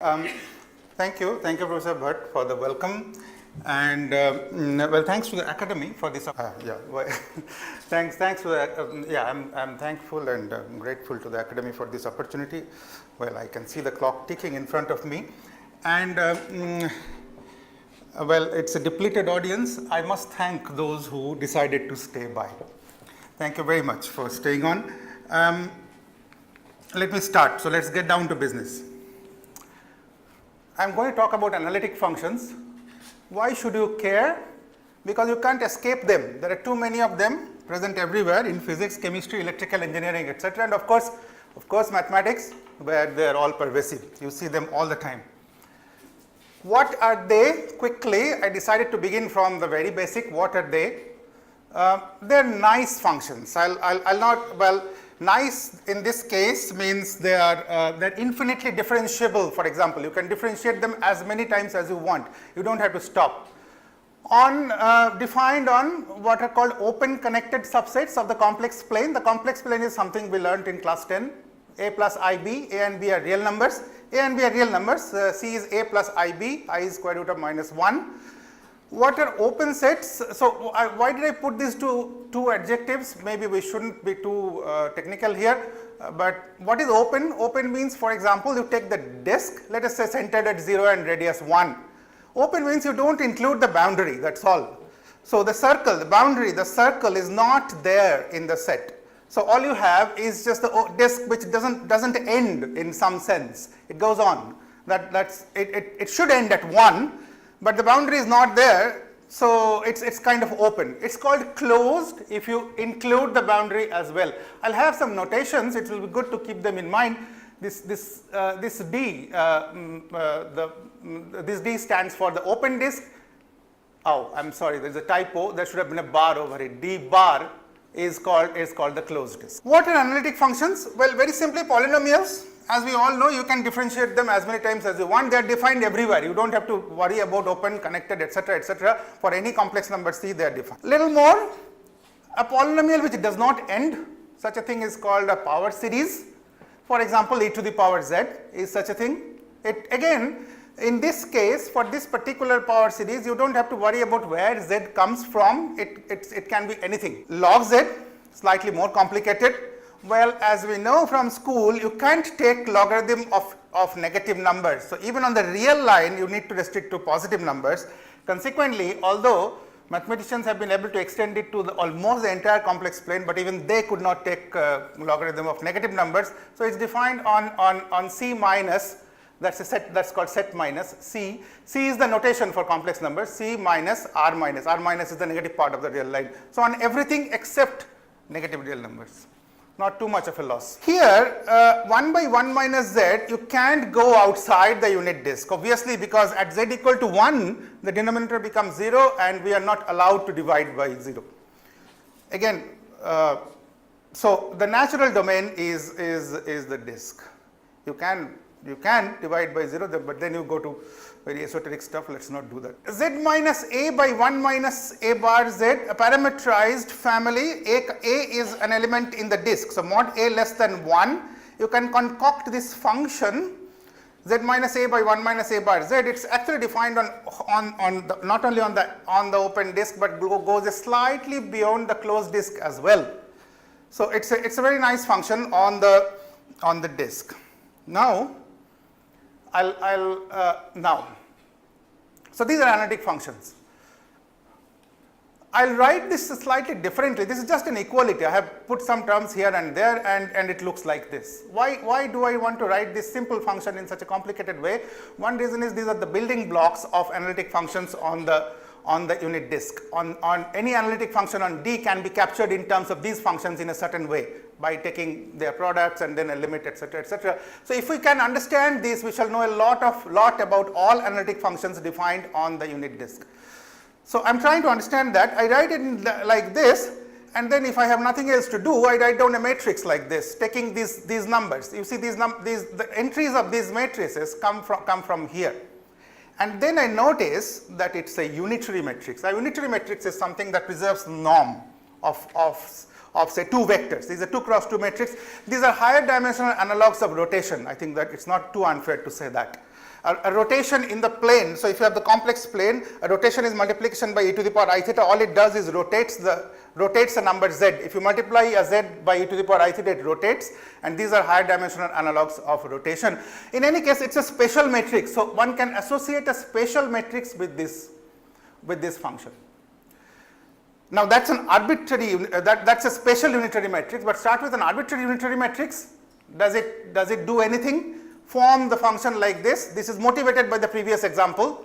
Thank you, Professor Bhatt, for the welcome, and well, thanks to the Academy for this. Thanks to the, I'm thankful and grateful to the Academy for this opportunity. Well, I can see the clock ticking in front of me, and well, it's a depleted audience. I must thank those who decided to stay by. Thank you very much for staying on. Let me start. So let's get down to business. I'm going to talk about analytic functions. Why should you care? Because you can't escape them. There are too many of them present everywhere in physics, chemistry, electrical engineering, etc. And of course mathematics, where they are all pervasive. You see them all the time. What are they? Quickly, I decided to begin from the very basic. What are they? They're nice functions. I'll not, well, nice in this case means they are they're infinitely differentiable. For example, you can differentiate them as many times as you want. You don't have to stop. Defined on what are called open connected subsets of the complex plane. The complex plane is something we learnt in class 10. A plus IB, A and B are real numbers. A and B are real numbers. C is A plus IB, I is square root of minus 1. What are open sets? So why did I put these two adjectives? Maybe we shouldn't be too technical here, but what is open? Open means, for example, you take the disk, let us say centered at 0 and radius 1. Open means you don't include the boundary, that's all. So the circle, the boundary, the circle is not there in the set. So all you have is just the disk which doesn't end in some sense. It goes on. It should end at 1. But the boundary is not there, so it's kind of open. It's called closed if you include the boundary as well. I'll have some notations. It will be good to keep them in mind. This D, this D stands for the open disk. Oh, I'm sorry, there's a typo. There should have been a bar over it. D bar is called the closed disk. What are analytic functions? Well, very simply, polynomials. As we all know, you can differentiate them as many times as you want. They are defined everywhere. You don't have to worry about open, connected, etc., etc. For any complex number C, they are defined. Little more, a polynomial which does not end, such a thing is called a power series. For example, e to the power z is such a thing. It again, in this case, for this particular power series, you don't have to worry about where z comes from. It can be anything. Log z, slightly more complicated. Well, as we know from school, you can't take logarithm of negative numbers. So even on the real line, you need to restrict to positive numbers. Consequently, although mathematicians have been able to extend it to almost the entire complex plane, but even they could not take logarithm of negative numbers. So it's defined on C minus, that's a set, that's called set minus C. C is the notation for complex numbers, C minus R minus. R minus is the negative part of the real line. So on everything except negative real numbers. Not too much of a loss. Here, 1 by 1 minus z, you can't go outside the unit disk. Obviously, because at z equal to 1, the denominator becomes 0 and we are not allowed to divide by 0. Again, so the natural domain is the disk. You can divide by 0, but then you go to very esoteric stuff. Let's not do that. Z minus a by 1 minus a bar z, a parameterized family. A is an element in the disk. So mod a less than 1, you can concoct this function z minus a by 1 minus a bar z. It's actually defined not only on the open disk, but goes slightly beyond the closed disk as well. So it's a very nice function on the disk. Now, so these are analytic functions. I'll write this slightly differently. This is just an equality. I have put some terms here and there, and it looks like this. Why do I want to write this simple function in such a complicated way? One reason is these are the building blocks of analytic functions on the unit disk. On any analytic function on D can be captured in terms of these functions in a certain way by taking their products and then a limit, etc., etc. So if we can understand this, we shall know a lot about all analytic functions defined on the unit disk. So I'm trying to understand that. I write it like this, and then if I have nothing else to do, I write down a matrix like this, taking these numbers. You see the entries of these matrices come from here. And then I notice that it's a unitary matrix. A unitary matrix is something that preserves norm of say 2 vectors. These are 2 cross 2 matrix. These are higher dimensional analogs of rotation. I think that it's not too unfair to say that. a rotation in the plane. So if you have the complex plane, a rotation is multiplication by e to the power I theta. All it does is rotates the number z. If you multiply a z by e to the power I theta, it rotates, and these are higher dimensional analogues of rotation. In any case, it's a special matrix. So one can associate a special matrix with this function. Now that's an arbitrary, that's a special unitary matrix, but start with an arbitrary unitary matrix. Does it do anything? Form the function like this. This is motivated by the previous example.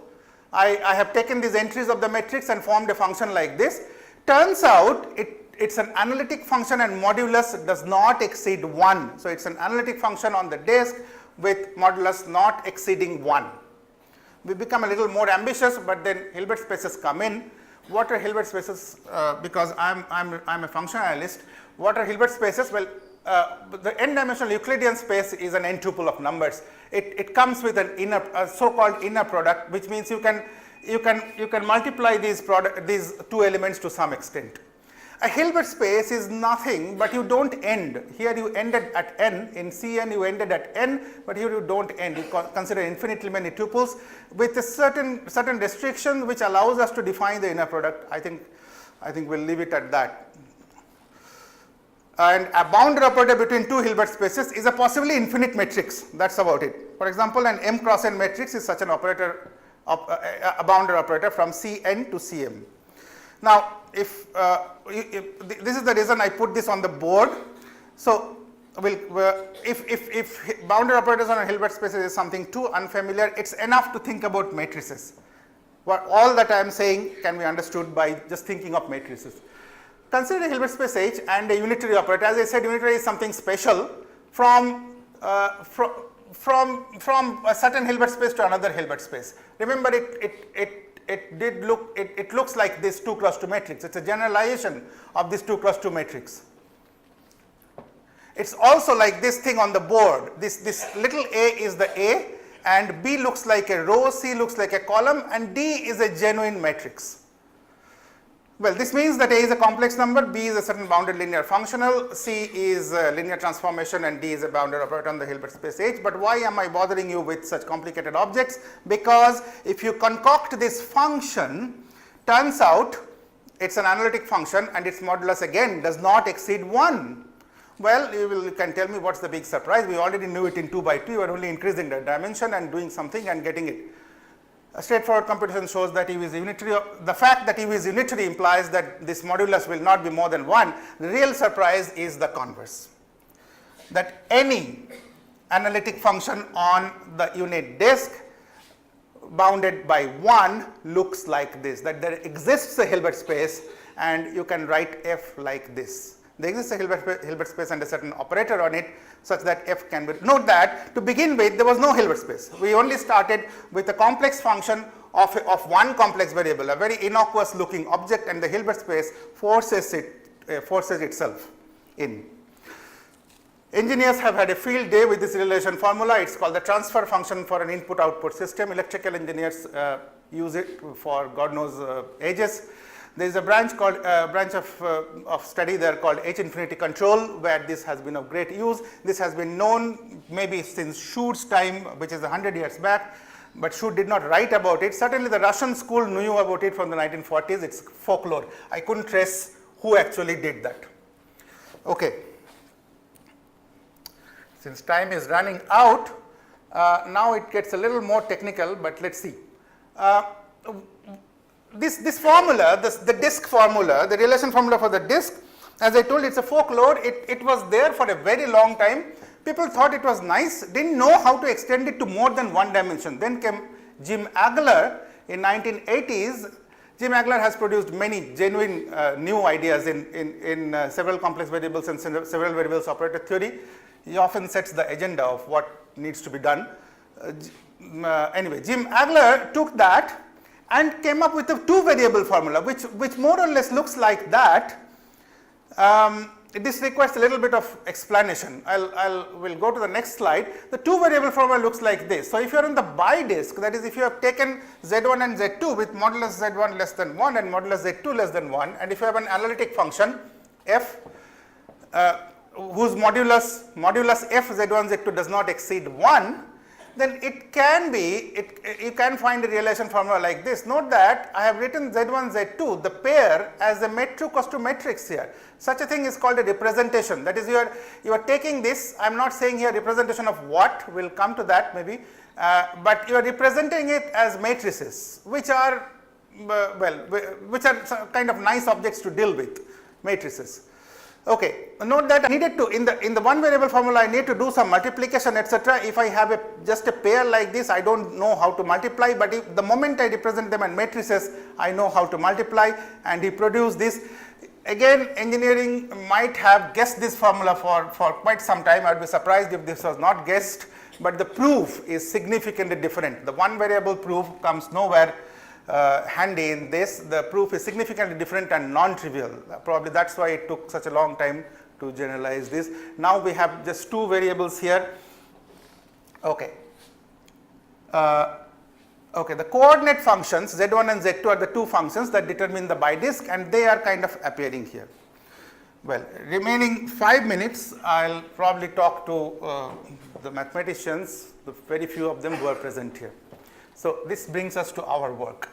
I have taken these entries of the matrix and formed a function like this. Turns out it's an analytic function and modulus does not exceed 1. So it's an analytic function on the disk with modulus not exceeding 1. We become a little more ambitious, but then Hilbert spaces come in. What are Hilbert spaces? Because I'm a function analyst. What are Hilbert spaces? Well, the n-dimensional Euclidean space is an n-tuple of numbers. It comes with an so-called inner product, which means you can multiply these two elements to some extent. A Hilbert space is nothing, but you don't end. Here you ended at n, in Cn you ended at n, but here you don't end. You consider infinitely many tuples with a certain restriction which allows us to define the inner product. I think we'll leave it at that. And a boundary operator between two Hilbert spaces is a possibly infinite matrix. That's about it. For example, an m cross n matrix is such an operator, a boundary operator from Cn to Cm. Now, if this is the reason I put this on the board. So, if boundary operators on a Hilbert spaces is something too unfamiliar, it's enough to think about matrices. All that I am saying can be understood by just thinking of matrices. Consider a Hilbert space H and a unitary operator. As I said, unitary is something special from a certain Hilbert space to another Hilbert space. Remember, it looks like this 2 cross 2 matrix. It's a generalization of this 2 cross 2 matrix. It's also like this thing on the board. This little a is the A, and B looks like a row, C looks like a column, and D is a genuine matrix. Well, this means that A is a complex number, B is a certain bounded linear functional, C is a linear transformation, and D is a bounded operator on the Hilbert space H. But why am I bothering you with such complicated objects? Because if you concoct this function, turns out it's an analytic function and its modulus again does not exceed 1. Well, you can tell me what's the big surprise. We already knew it in 2 by 2, you are only increasing the dimension and doing something and getting it. A straightforward computation shows that U is unitary. The fact that U is unitary implies that this modulus will not be more than 1. The real surprise is the converse, that any analytic function on the unit disk bounded by 1 looks like this, that there exists a Hilbert space and you can write f like this. There exists a Hilbert space and a certain operator on it such that f can be. Note that to begin with there was no Hilbert space. We only started with a complex function of one complex variable, a very innocuous looking object, and the Hilbert space forces itself in. Engineers have had a field day with this relation formula. It's called the transfer function for an input-output system. Electrical engineers use it for God knows ages. There is a branch of study there called H infinity control, where this has been of great use. This has been known maybe since Schur's time, which is 100 years back, but Schur did not write about it. Certainly the Russian school knew about it from the 1940s. It's folklore. I couldn't trace who actually did that. Okay. Since time is running out, now it gets a little more technical, but let's see. This formula, the disk formula, the relation formula for the disk, as I told, it's a folklore. It was there for a very long time. People thought it was nice, didn't know how to extend it to more than one dimension. Then came Jim Agler in 1980s. Jim Agler has produced many genuine new ideas in several complex variables and several variables operator theory. He often sets the agenda of what needs to be done. Anyway, Jim Agler took that and came up with a 2-variable formula, which more or less looks like that. This requires a little bit of explanation. We'll go to the next slide. The 2-variable formula looks like this. So if you are in the bidisk, that is, if you have taken Z1 and Z2 with modulus Z1 less than 1 and modulus Z2 less than 1, and if you have an analytic function f whose modulus f Z1 Z2 does not exceed 1, then it can be, you can find a relation formula like this. Note that I have written Z1, Z2, the pair as a metric matrix here. Such a thing is called a representation. That is, you are taking this, I am not saying here representation of what, we will come to that maybe, but you are representing it as matrices, which are which are kind of nice objects to deal with, matrices. Okay, note that I needed to, in the one variable formula, I need to do some multiplication, etc. If I have just a pair like this, I don't know how to multiply, but if the moment I represent them as matrices, I know how to multiply, and he produced this. Again, engineering might have guessed this formula for quite some time. I would be surprised if this was not guessed, but the proof is significantly different. The one variable proof comes nowhere handy in this. The proof is significantly different and non-trivial. Probably that's why it took such a long time to generalize this. Now we have just two variables here. Okay. Okay, the coordinate functions Z1 and Z2 are the two functions that determine the bidisk, and they are kind of appearing here. Well, remaining 5 minutes, I'll probably talk to the mathematicians, the very few of them who are present here. So this brings us to our work.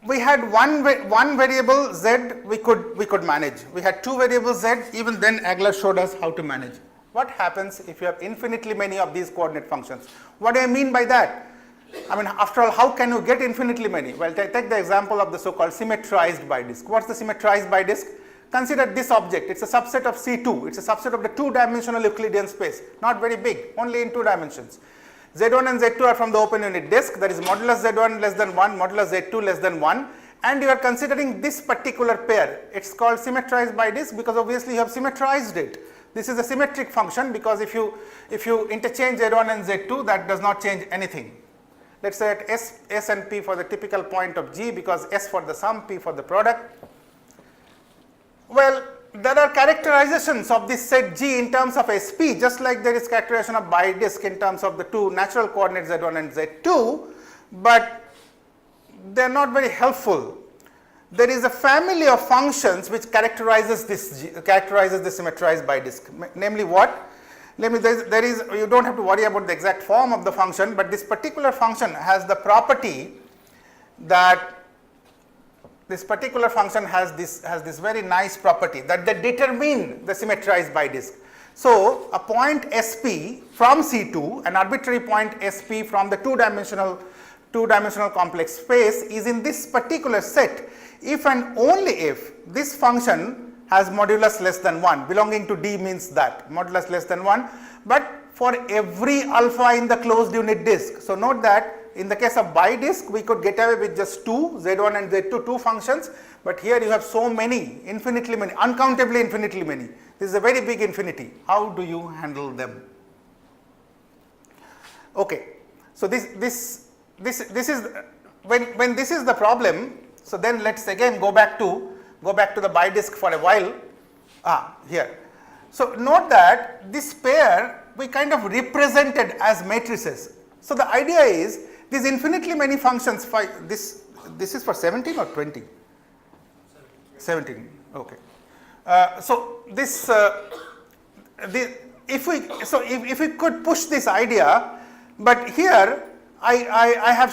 We had one variable Z we could manage. We had two variables Z. Even then Agler showed us how to manage. What happens if you have infinitely many of these coordinate functions? What do I mean by that? I mean, after all, how can you get infinitely many? Well, take the example of the so-called symmetrized bidisk. What's the symmetrized bidisk? Consider this object. It's a subset of C2. It's a subset of the two-dimensional Euclidean space. Not very big, only in 2 dimensions. Z1 and Z2 are from the open unit disk. That is modulus Z1 less than 1, modulus Z2 less than 1. And you are considering this particular pair. It's called symmetrized bidisk because obviously you have symmetrized it. This is a symmetric function because if you interchange Z1 and Z2, that does not change anything. Let's say at S and P for the typical point of G, because S for the sum, P for the product. Well, there are characterizations of this set G in terms of SP, just like there is characterization of bidisk in terms of the two natural coordinates Z1 and Z2, but they are not very helpful. There is a family of functions which characterizes this symmetrized bidisk. Namely what? Namely, there is, you don't have to worry about the exact form of the function, but this particular function has the property that this particular function has this very nice property that they determine the symmetrized bidisk. So a point SP from C2, an arbitrary point SP from the two-dimensional complex space, is in this particular set if and only if this function has modulus less than 1. Belonging to D means that modulus less than 1, but for every alpha in the closed unit disk. So note that in the case of bidisk, we could get away with just two, Z1 and Z2, two functions, but here you have so many, infinitely many, uncountably infinitely many. This is a very big infinity. How do you handle them? Okay, so this is when this is the problem. So then let's again go back to the bidisk for a while. Here. So note that this pair we kind of represented as matrices. So the idea is these infinitely many functions. This is for 17 or 20? 17. Okay. So this if we could push this idea, but here we have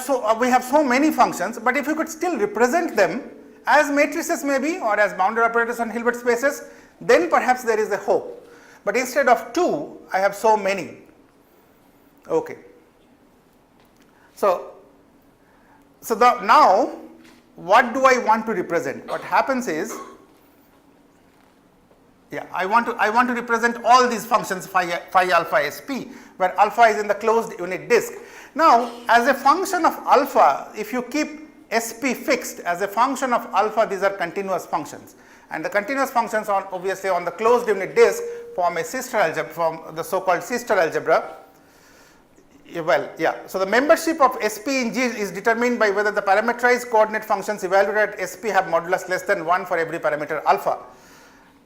so many functions, but if you could still represent them as matrices maybe, or as boundary operators on Hilbert spaces, then perhaps there is a hope. But instead of two, I have so many. Okay. So now what do I want to represent? What happens is, I want to represent all these functions phi alpha SP, where alpha is in the closed unit disk. Now, as a function of alpha, if you keep SP fixed as a function of alpha, these are continuous functions, and the continuous functions on obviously on the closed unit disk form a sister algebra, from the so-called sister algebra. So the membership of SP in G is determined by whether the parameterized coordinate functions evaluated at SP have modulus less than 1 for every parameter alpha,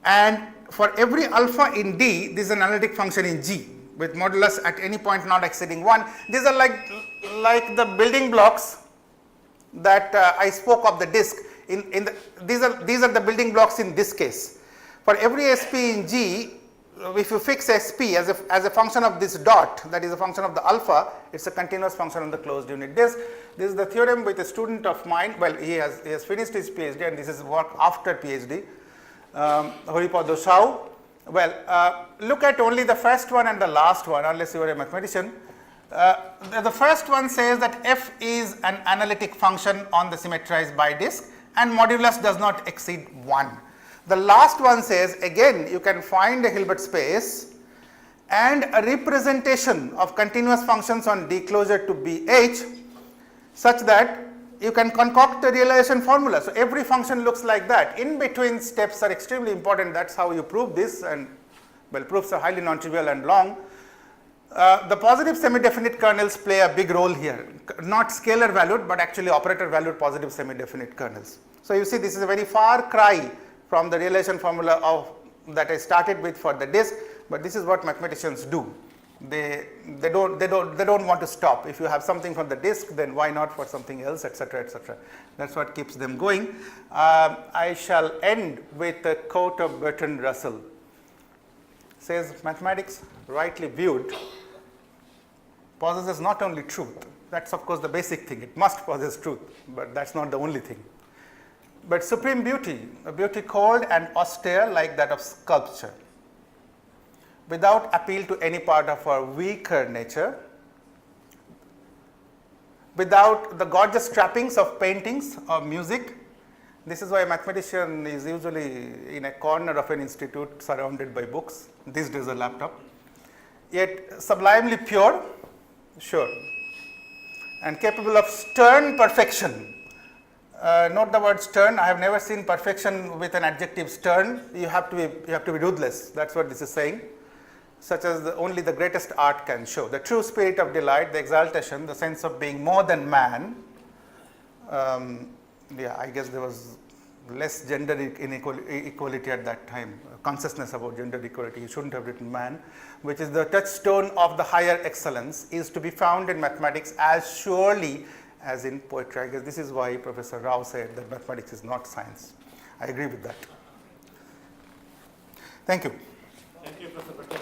and for every alpha in D, this is an analytic function in G with modulus at any point not exceeding 1. These are like the building blocks that I spoke of the disk. These are the building blocks in this case. For every SP in G, if you fix SP as a function of this dot, that is a function of the alpha, it's a continuous function on the closed unit disk. This is the theorem with a student of mine. Well, he has finished his PhD, and this is work after PhD. Haripada Shao. Well, look at only the first one and the last one, unless you are a mathematician. The first one says that f is an analytic function on the symmetrized bidisk, and modulus does not exceed 1. The last one says, again, you can find a Hilbert space and a representation of continuous functions on D closure to BH such that you can concoct a realization formula. So, every function looks like that. In between steps are extremely important. That is how you prove this, and well, proofs are highly non-trivial and long. The positive semi-definite kernels play a big role here, not scalar valued, but actually operator valued positive semi-definite kernels. So, you see this is a very far cry from the realization formula of that I started with for the disk, but this is what mathematicians do. They don't want to stop. If you have something from the disk, then why not for something else, etc., etc. That's what keeps them going. I shall end with a quote of Bertrand Russell. Says, mathematics rightly viewed possesses not only truth. That's of course the basic thing. It must possess truth, but that's not the only thing. But supreme beauty, a beauty cold and austere like that of sculpture, without appeal to any part of our weaker nature, without the gorgeous trappings of paintings or music. This is why a mathematician is usually in a corner of an institute surrounded by books, these days a laptop, yet sublimely pure, sure, and capable of stern perfection. Note the word stern. I have never seen perfection with an adjective stern. You have to be ruthless. That's what this is saying. Such as only the greatest art can show. The true spirit of delight, the exaltation, the sense of being more than man. Yeah, I guess there was less gender equality at that time. Consciousness about gender equality. You shouldn't have written man, which is the touchstone of the higher excellence, is to be found in mathematics as surely as in poetry. I guess this is why Professor Rao said that mathematics is not science. I agree with that. Thank you. Thank you, Professor Bhattachrya.